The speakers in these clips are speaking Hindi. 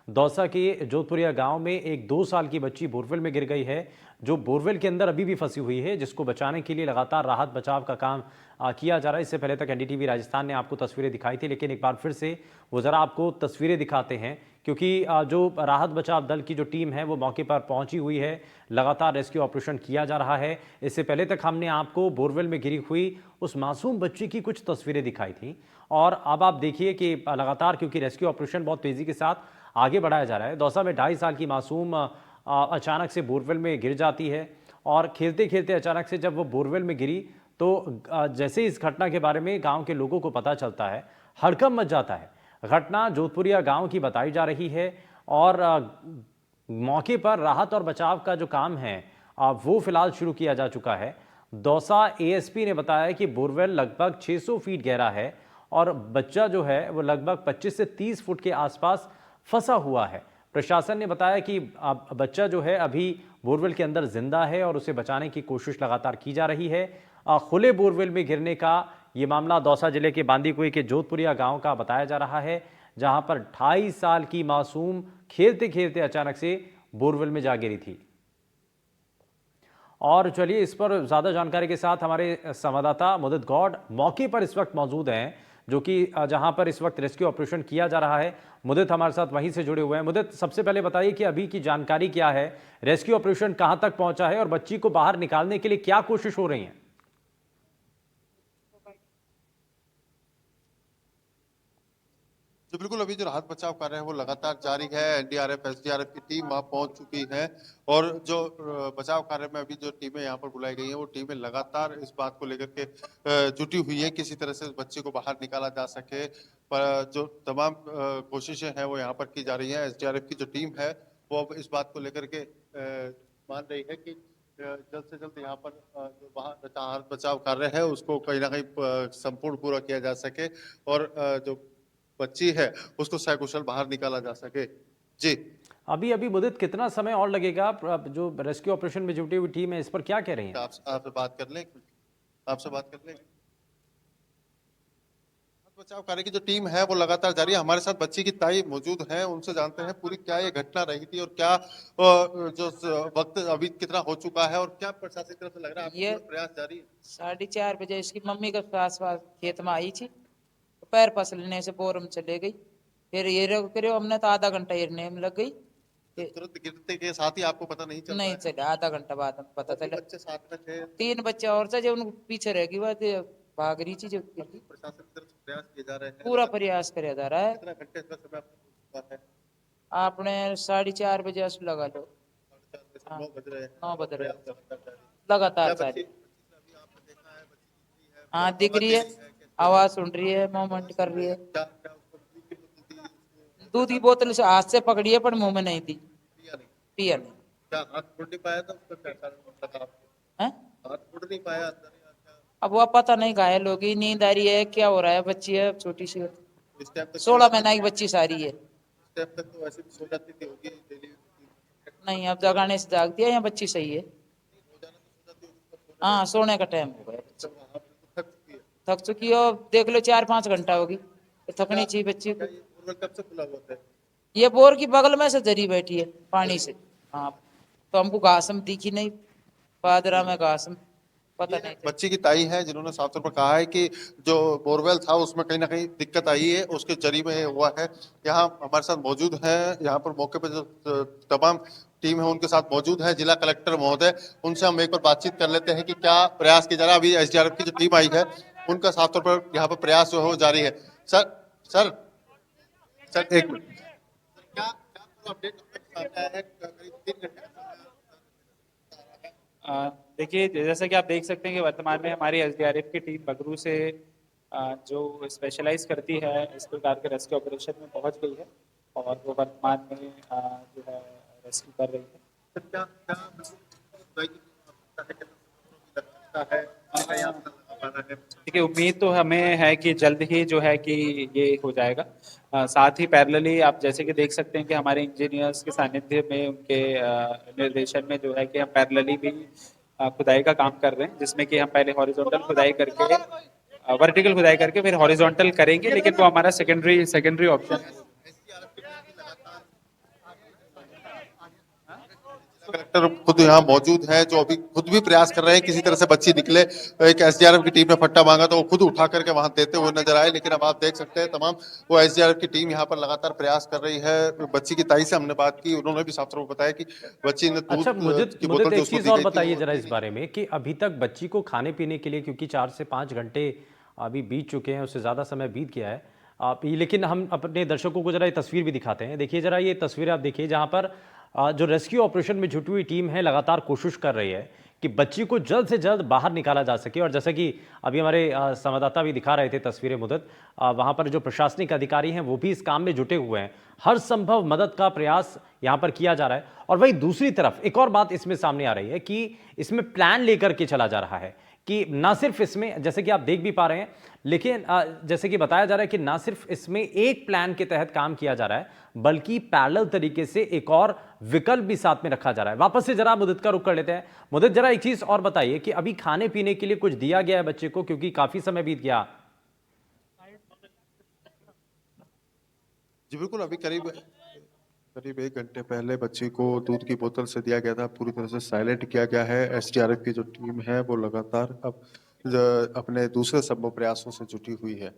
दौसा के जोधपुरिया गांव में एक 2 साल की बच्ची बोरवेल में गिर गई है, जो बोरवेल के अंदर अभी भी फंसी हुई है, जिसको बचाने के लिए लगातार राहत बचाव का काम किया जा रहा है। इससे पहले तक एनडीटीवी राजस्थान ने आपको तस्वीरें दिखाई थी, लेकिन एक बार फिर से वो ज़रा आपको तस्वीरें दिखाते हैं, क्योंकि जो राहत बचाव दल की जो टीम है वो मौके पर पहुंची हुई है। लगातार रेस्क्यू ऑपरेशन किया जा रहा है। इससे पहले तक हमने आपको बोरवेल में गिरी हुई उस मासूम बच्ची की कुछ तस्वीरें दिखाई थी, और अब आप देखिए कि लगातार, क्योंकि रेस्क्यू ऑपरेशन बहुत तेज़ी के साथ आगे बढ़ाया जा रहा है। दौसा में 2.5 साल की मासूम अचानक से बोरवेल में गिर जाती है, और खेलते खेलते अचानक से जब वो बोरवेल में गिरी तो जैसे इस घटना के बारे में गांव के लोगों को पता चलता है, हड़कंप मच जाता है। घटना जोधपुरिया गांव की बताई जा रही है, और मौके पर राहत और बचाव का जो काम है वो फिलहाल शुरू किया जा चुका है। दौसा एएसपी ने बताया कि बोरवेल लगभग 600 फीट गहरा है, और बच्चा जो है वो लगभग 25 से 30 फुट के आसपास फंसा हुआ है। प्रशासन ने बताया कि बच्चा जो है अभी बोरवेल के अंदर जिंदा है, और उसे बचाने की कोशिश लगातार की जा रही है। खुले बोरवेल में गिरने का ये मामला दौसा जिले के बांदीकुई के जोधपुरिया गांव का बताया जा रहा है, जहां पर 2.5 साल की मासूम खेलते खेलते अचानक से बोरवेल में जा गिरी थी। और चलिए, इस पर ज्यादा जानकारी के साथ हमारे संवाददाता मुदित गौड़ मौके पर इस वक्त मौजूद हैं, जो कि जहां पर इस वक्त रेस्क्यू ऑपरेशन किया जा रहा है। मुदित हमारे साथ वहीं से जुड़े हुए हैं। मुदित, सबसे पहले बताइए कि अभी की जानकारी क्या है, रेस्क्यू ऑपरेशन कहां तक पहुंचा है, और बच्ची को बाहर निकालने के लिए क्या कोशिश हो रही है? जो बिल्कुल अभी जो राहत बचाव कार्य है वो लगातार जारी है। एनडीआरएफ, एसडीआरएफ की टीम वहां पहुंच चुकी है, और जो बचाव कार्य में अभी जो टीमें यहाँ पर बुलाई गई हैं वो टीमें लगातार इस बात को लेकर के जुटी हुई है, किसी तरह से बच्चे को बाहर निकाला जा सके। पर जो तमाम कोशिशें हैं वो यहाँ पर की जा रही है। एसडीआरएफ की जो टीम है वो अब इस बात को लेकर के मान रही है कि जल्द से जल्द यहाँ पर जो वहाँ राहत बचाव कार्य है उसको कहीं ना कहीं संपूर्ण पूरा किया जा सके, और जो बच्ची है उसको सकुशल बाहर निकाला जा सके। जी, अभी अभी मुदित, कितना समय और लगेगा? जो रेस्क्यू ऑपरेशन में जुटी हुई टीम है, इस पर क्या कह रही है? आपसे बात कर लें, आपसे बात कर लें। बचाव कार्य की जो टीम है वो लगातार जारी है। हमारे साथ बच्ची की ताई मौजूद है, उनसे जानते हैं पूरी क्या ये घटना रही थी, और क्या जो वक्त अभी कितना हो चुका है, और क्या प्रशासन की तरफ से लग रहा है ये आपको प्रयास जारी है? 4:30 बजे इसकी मम्मी के पास खेत में आई थी, पैर पसलने से बोर में चले गई। फिर ये करो, हमने तो आधा घंटा हिरने में लग गई। तुरंत गिरते के साथ ही आपको पता नहीं चला? नहीं चला, आधा घंटा बाद में पता चला। बच्चे साथ में थे? 3 बच्चे और थे जो उनको पीछे रह गई, बात भाग रही थी। जो प्रशासन की तरफ से प्रयास किए जा रहे हैं? पूरा प्रयास किया जा रहा है। कितना घंटे का समय आपको हुआ है? आपने 4:30 बजे से लगा लो। 9 बज रहे हैं। 9 बज रहे प्रयास लगातार लगातार जारी। जारी। हाँ, दिख रही है, आवाज सुन रही है, मूवमेंट कर रही है। दूध की बोतल से हाथ से पकड़ी है, पर मुंह में नहीं दी, पिया नहीं। हाथ छोड़ नहीं पाया था उसका? क्या कारण लगा आपको? हैं? हाथ छोड़ नहीं पाया अंदर? अब वह पता नहीं, घायल होगी, नींद आ रही है, क्या हो रहा है। बच्ची है छोटी सी, इस टाइम तक 16 महीना की बच्ची सारी है। इस टाइम तक तो वैसे भी सो जाती थी होगी डेली? नहीं, अब जगाने से जागती है, या बच्ची सही है। हाँ, सोने का टाइम हो गया। थक चुकी है? थक चुकी है, और देख लो 4-5 घंटा होगी, तो थकनी चाहिए बच्ची को। कब से खुला हुआ था? ये बोर की बगल में से जरी बैठी है पानी से। हाँ, तो हमको घास में दिखी नहीं, पादरा में घास में पता नहीं। बच्ची की ताई है जिन्होंने साफ तौर पर कहा है कि जो बोरवेल था उसमें कहीं ना कहीं दिक्कत आई है, उसके जरिए में हुआ है। यहाँ हमारे साथ मौजूद है, यहाँ पर मौके पर जो तमाम टीम है उनके साथ मौजूद है जिला कलेक्टर महोदय। उनसे हम एक बार बातचीत कर लेते हैं कि क्या प्रयास किया जा रहा है। अभी एसडीआरएफ की जो टीम आई है उनका साफ तौर पर यहाँ पर प्रयास जो है वो जारी है। सर सर सर एक मिनट, क्या अपडेट सामने आया है? करीब 3 घंटे देखिए, जैसा कि आप देख सकते हैं कि वर्तमान में हमारी एसडीआरएफ की टीम बगरू से जो स्पेशलाइज करती है इस प्रकार के रेस्क्यू ऑपरेशन में पहुंच गई है, और वो वर्तमान में जो है रेस्क्यू कर रही है। क्या देखिए, उम्मीद तो हमें है कि जल्द ही जो है कि ये हो जाएगा। साथ ही पैरेलली आप जैसे कि देख सकते हैं कि हमारे इंजीनियर्स के सानिध्य में, उनके निर्देशन में जो है कि हम पैरेलली भी खुदाई का काम कर रहे हैं, जिसमें कि हम पहले हॉरिजॉन्टल खुदाई करके, वर्टिकल खुदाई करके फिर हॉरिजॉन्टल करेंगे, लेकिन वो हमारा सेकेंडरी ऑप्शन है। इंस्पेक्टर खुद यहाँ मौजूद हैं, जो अभी खुद भी प्रयास कर रहे हैं किसी तरह से बच्ची निकले। एक एसडीआरएफ की टीम ने फट्टा मांगा तो वो खुद उठा करके वहां देते हुए नजर आए, लेकिन अब आप देख सकते हैं तमाम वो एसडीआरएफ की टीम यहाँ पर लगातार प्रयास कर रही है। बच्ची की ताई से हमने बात की, उन्होंने भी साफ तौर पर बताया कि बच्ची ने अच्छा, दूध मुझे की मुझे बोतल तो जो एक उसको चीज़ दी और गई थी बताइए वो जरा दी इस नहीं। बारे में कि अभी तक बच्ची को खाने पीने के लिए, क्योंकि 4 से 5 घंटे अभी बीत चुके हैं, उससे ज़्यादा समय बीत गया है। लेकिन हम अपने दर्शकों को जरा ये तस्वीर भी दिखाते हैं। देखिए जरा ये तस्वीर आप देखिए, जहाँ पर जो रेस्क्यू ऑपरेशन में जुटी हुई टीम है लगातार कोशिश कर रही है कि बच्ची को जल्द से जल्द बाहर निकाला जा सके। और जैसा कि अभी हमारे संवाददाता भी दिखा रहे थे तस्वीरें मुदत, वहाँ पर जो प्रशासनिक अधिकारी हैं वो भी इस काम में जुटे हुए हैं। हर संभव मदद का प्रयास यहाँ पर किया जा रहा है। और वहीं दूसरी तरफ एक और बात इसमें सामने आ रही है कि इसमें प्लान लेकर के चला जा रहा है कि ना सिर्फ इसमें, जैसे कि आप देख भी पा रहे हैं, लेकिन जैसे कि बताया जा रहा है कि ना सिर्फ इसमें एक प्लान के तहत काम किया जा रहा है, बल्कि पैरेलल तरीके से एक और विकल्प भी साथ में रखा जा रहा है। वापस से जरा मुदत का रुख कर लेते हैं। मुदत, जरा एक चीज और बताइए कि अभी खाने पीने के लिए कुछ दिया गया है बच्चे को, क्योंकि काफी समय बीत गया। जी बिल्कुल, अभी करीब 1 घंटे पहले बच्ची को दूध की बोतल से दिया गया था, पूरी तरह से साइलेंट किया गया है। एसडीआरएफ की जो टीम है वो लगातार अब अपने दूसरे संभव प्रयासों से जुटी हुई है।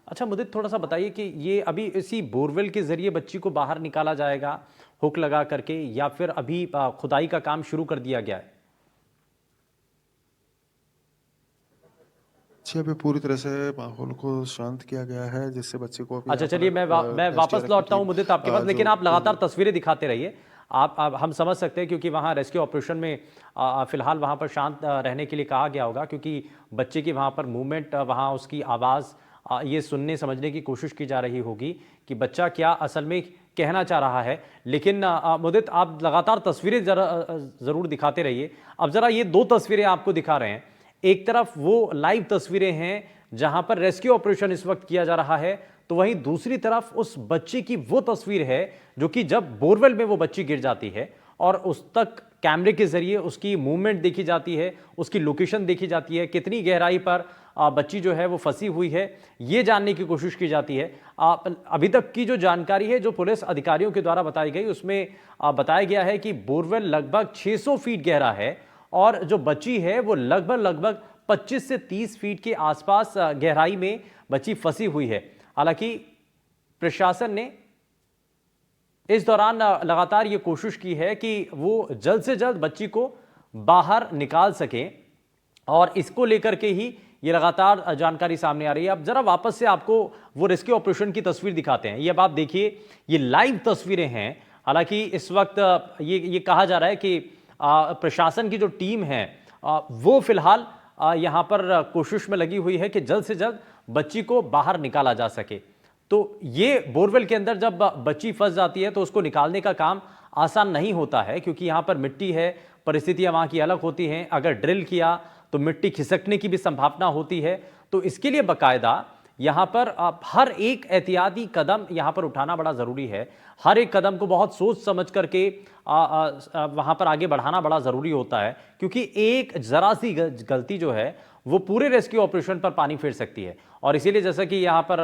अच्छा मुदित, थोड़ा सा बताइए कि ये अभी इसी बोरवेल के जरिए बच्ची को बाहर निकाला जाएगा हुक लगा करके, या फिर अभी खुदाई का काम शुरू कर दिया गया है? जी, अभी पूरी तरह से माहौल को शांत किया गया है, जिससे बच्चे को अभी अच्छा यहाँ चलिए, पर मैं वापस एसडीआरएफ की लौटता हूँ टीम मुदित आपके पास, लेकिन आप लगातार तस्वीरें दिखाते रहिए। आप हम समझ सकते हैं क्योंकि वहाँ रेस्क्यू ऑपरेशन में फिलहाल वहाँ पर शांत रहने के लिए कहा गया होगा, क्योंकि बच्चे की वहाँ पर मूवमेंट, वहाँ उसकी आवाज़ ये सुनने समझने की कोशिश की जा रही होगी कि बच्चा क्या असल में कहना चाह रहा है। लेकिन मुदित, आप लगातार तस्वीरें ज़रूर दिखाते रहिए। अब ज़रा ये 2 तस्वीरें आपको दिखा रहे हैं। एक तरफ वो लाइव तस्वीरें हैं जहां पर रेस्क्यू ऑपरेशन इस वक्त किया जा रहा है, तो वहीं दूसरी तरफ उस बच्चे की वो तस्वीर है जो कि जब बोरवेल में वो बच्ची गिर जाती है और उस तक कैमरे के जरिए उसकी मूवमेंट देखी जाती है, उसकी लोकेशन देखी जाती है, कितनी गहराई पर बच्ची जो है वो फंसी हुई है, ये जानने की कोशिश की जाती है। अभी तक की जो जानकारी है जो पुलिस अधिकारियों के द्वारा बताई गई, उसमें बताया गया है कि बोरवेल लगभग 600 फीट गहरा है और जो बच्ची है वो लगभग 25 से 30 फीट के आसपास गहराई में बच्ची फंसी हुई है। हालांकि प्रशासन ने इस दौरान लगातार ये कोशिश की है कि वो जल्द से जल्द बच्ची को बाहर निकाल सकें, और इसको लेकर के ही ये लगातार जानकारी सामने आ रही है। अब जरा वापस से आपको वो रेस्क्यू ऑपरेशन की तस्वीर दिखाते हैं। ये अब आप देखिए, ये लाइव तस्वीरें हैं। हालांकि इस वक्त ये कहा जा रहा है कि प्रशासन की जो टीम है वो फिलहाल यहाँ पर कोशिश में लगी हुई है कि जल्द से जल्द बच्ची को बाहर निकाला जा सके। तो ये बोरवेल के अंदर जब बच्ची फंस जाती है तो उसको निकालने का काम आसान नहीं होता है, क्योंकि यहाँ पर मिट्टी है, परिस्थितियाँ वहाँ की अलग होती हैं। अगर ड्रिल किया तो मिट्टी खिसकने की भी संभावना होती है। तो इसके लिए बाकायदा यहाँ पर हर एक एहतियाती कदम यहाँ पर उठाना बड़ा ज़रूरी है। हर एक कदम को बहुत सोच समझ करके वहाँ पर आगे बढ़ाना बड़ा ज़रूरी होता है, क्योंकि एक ज़रा सी गलती जो है वो पूरे रेस्क्यू ऑपरेशन पर पानी फेर सकती है। और इसीलिए जैसा कि यहाँ पर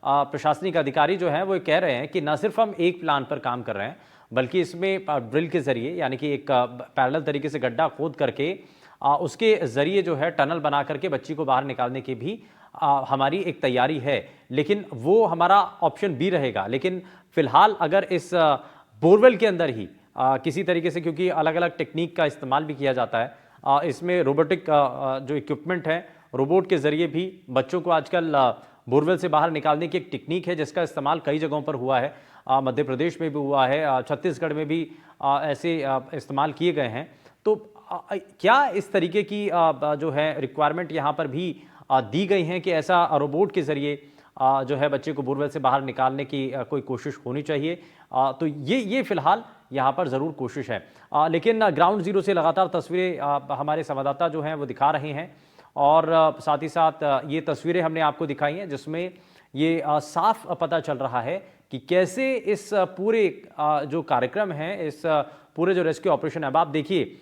प्रशासनिक अधिकारी जो हैं वो कह रहे हैं कि न सिर्फ हम एक प्लान पर काम कर रहे हैं, बल्कि इसमें ड्रिल के ज़रिए, यानी कि एक पैरेलल तरीके से गड्ढा खोद करके उसके ज़रिए जो है टनल बना करके बच्ची को बाहर निकालने की भी हमारी एक तैयारी है। लेकिन वो हमारा ऑप्शन बी रहेगा। लेकिन फिलहाल अगर इस बोरवेल के अंदर ही किसी तरीके से, क्योंकि अलग अलग टेक्निक का इस्तेमाल भी किया जाता है, इसमें रोबोटिक जो इक्विपमेंट है, रोबोट के ज़रिए भी बच्चों को आजकल बोरवेल से बाहर निकालने की एक टेक्निक है जिसका इस्तेमाल कई जगहों पर हुआ है। मध्य प्रदेश में भी हुआ है, छत्तीसगढ़ में भी ऐसे इस्तेमाल किए गए हैं। तो क्या इस तरीके की जो है रिक्वायरमेंट यहाँ पर भी दी गई हैं कि ऐसा रोबोट के ज़रिए जो है बच्चे को बोरवेल से बाहर निकालने की कोई कोशिश होनी चाहिए? तो ये फिलहाल यहाँ पर ज़रूर कोशिश है। लेकिन ग्राउंड ज़ीरो से लगातार तस्वीरें हमारे संवाददाता जो हैं वो दिखा रहे हैं, और साथ ही साथ ये तस्वीरें हमने आपको दिखाई हैं जिसमें ये साफ पता चल रहा है कि कैसे इस पूरे जो कार्यक्रम है, इस पूरे जो रेस्क्यू ऑपरेशन है, अब आप देखिए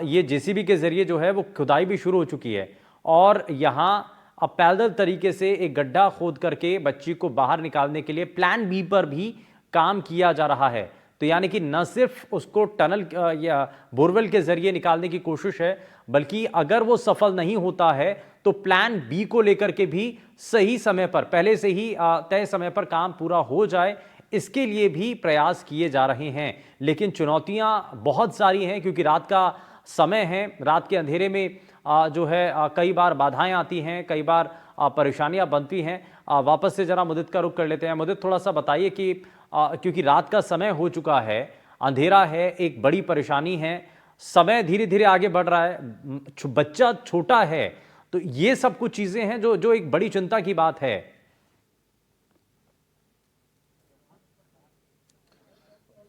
ये जेसीबी के ज़रिए जो है वो खुदाई भी शुरू हो चुकी है, और यहाँ अब पैरेलल तरीके से एक गड्ढा खोद करके बच्ची को बाहर निकालने के लिए प्लान बी पर भी काम किया जा रहा है, तो यानी कि न सिर्फ उसको टनल या बोरवेल के जरिए निकालने की कोशिश है, बल्कि अगर वो सफल नहीं होता है तो प्लान बी को लेकर के भी सही समय पर, पहले से ही तय समय पर काम पूरा हो जाए, इसके लिए भी प्रयास किए जा रहे हैं। लेकिन चुनौतियां बहुत सारी हैं, क्योंकि रात का समय है, रात के अंधेरे में जो है कई बार बाधाएं आती हैं, कई बार परेशानियां बनती हैं। वापस से जरा मुदित का रुख कर लेते हैं। मुदित, थोड़ा सा बताइए कि क्योंकि रात का समय हो चुका है, अंधेरा है, एक बड़ी परेशानी है, समय धीरे धीरे आगे बढ़ रहा है, बच्चा छोटा है, तो ये सब कुछ चीजें हैं जो जो एक बड़ी चिंता की बात है।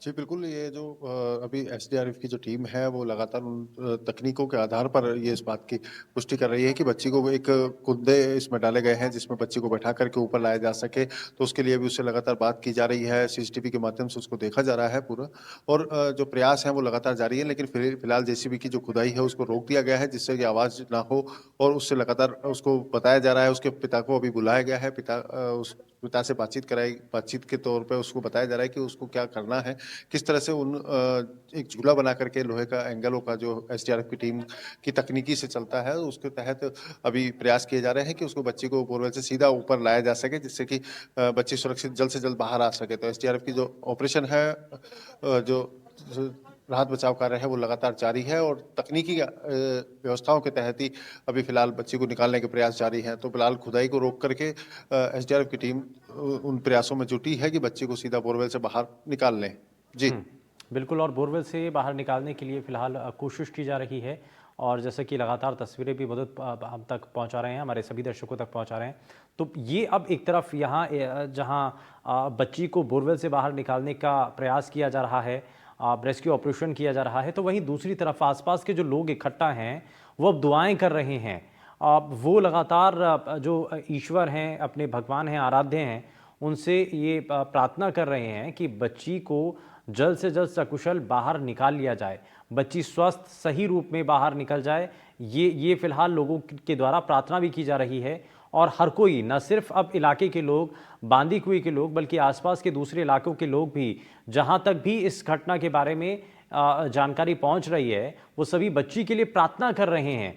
जी, बिल्कुल, ये जो अभी एसडीआरएफ की जो टीम है, वो लगातार उन तकनीकों के आधार पर ये इस बात की पुष्टि कर रही है कि बच्ची को एक कुंदे इसमें डाले गए हैं, जिसमें बच्ची को बैठा करके ऊपर लाया जा सके। तो उसके लिए भी उससे लगातार बात की जा रही है, सीसीटीवी के माध्यम से उसको देखा जा रहा है पूरा। और जो प्रयास हैं, वो लगातार जारी है, लेकिन फिलहाल जेसीबी की जो खुदाई है, उसको रोक दिया गया है, जिससे कि आवाज़ ना हो। और उससे लगातार उसको बताया जा रहा है, उसके पिता को अभी बुलाया गया है, उस पिता से बातचीत के तौर पे उसको बताया जा रहा है कि उसको क्या करना है, किस तरह से एक झूला बना करके लोहे का एंगलों का जो एसडीआरएफ की टीम की तकनीकी से चलता है, उसके तहत अभी प्रयास किए जा रहे हैं कि उसको बच्ची को बोरवेल से सीधा ऊपर लाया जा सके, जिससे कि बच्ची सुरक्षित जल्द से जल्द बाहर आ सके। तो एसडीआरएफ की जो ऑपरेशन है, जो राहत बचाव कार्य है, वो लगातार जारी है और तकनीकी व्यवस्थाओं के तहत ही अभी फिलहाल बच्ची को निकालने के प्रयास जारी हैं। तो फिलहाल खुदाई को रोक करके एसडीआरएफ की टीम उन प्रयासों में जुटी है कि बच्ची को सीधा बोरवेल से बाहर निकाल लें। जी बिल्कुल, और बोरवेल से बाहर निकालने के लिए फिलहाल कोशिश की जा रही है, और जैसे कि लगातार तस्वीरें भी मदद हम तक पहुंचा रहे हैं, हमारे सभी दर्शकों तक पहुंचा रहे हैं। तो ये अब एक तरफ यहाँ जहां बच्ची को बोरवेल से बाहर निकालने का प्रयास किया जा रहा है, रेस्क्यू ऑपरेशन किया जा रहा है, तो वहीं दूसरी तरफ आसपास के जो लोग इकट्ठा हैं वो अब दुआएं कर रहे हैं। वो लगातार जो ईश्वर हैं, अपने भगवान हैं, आराध्य हैं, उनसे ये प्रार्थना कर रहे हैं कि बच्ची को जल्द से जल्द सकुशल बाहर निकाल लिया जाए, बच्ची स्वस्थ सही रूप में बाहर निकल जाए। ये फिलहाल लोगों के द्वारा प्रार्थना भी की जा रही है, और हर कोई, न सिर्फ अब इलाके के लोग, बांदीकुई के लोग, बल्कि आसपास के दूसरे इलाकों के लोग भी, जहां तक भी इस घटना के बारे में जानकारी पहुंच रही है, वो सभी बच्ची के लिए प्रार्थना कर रहे हैं।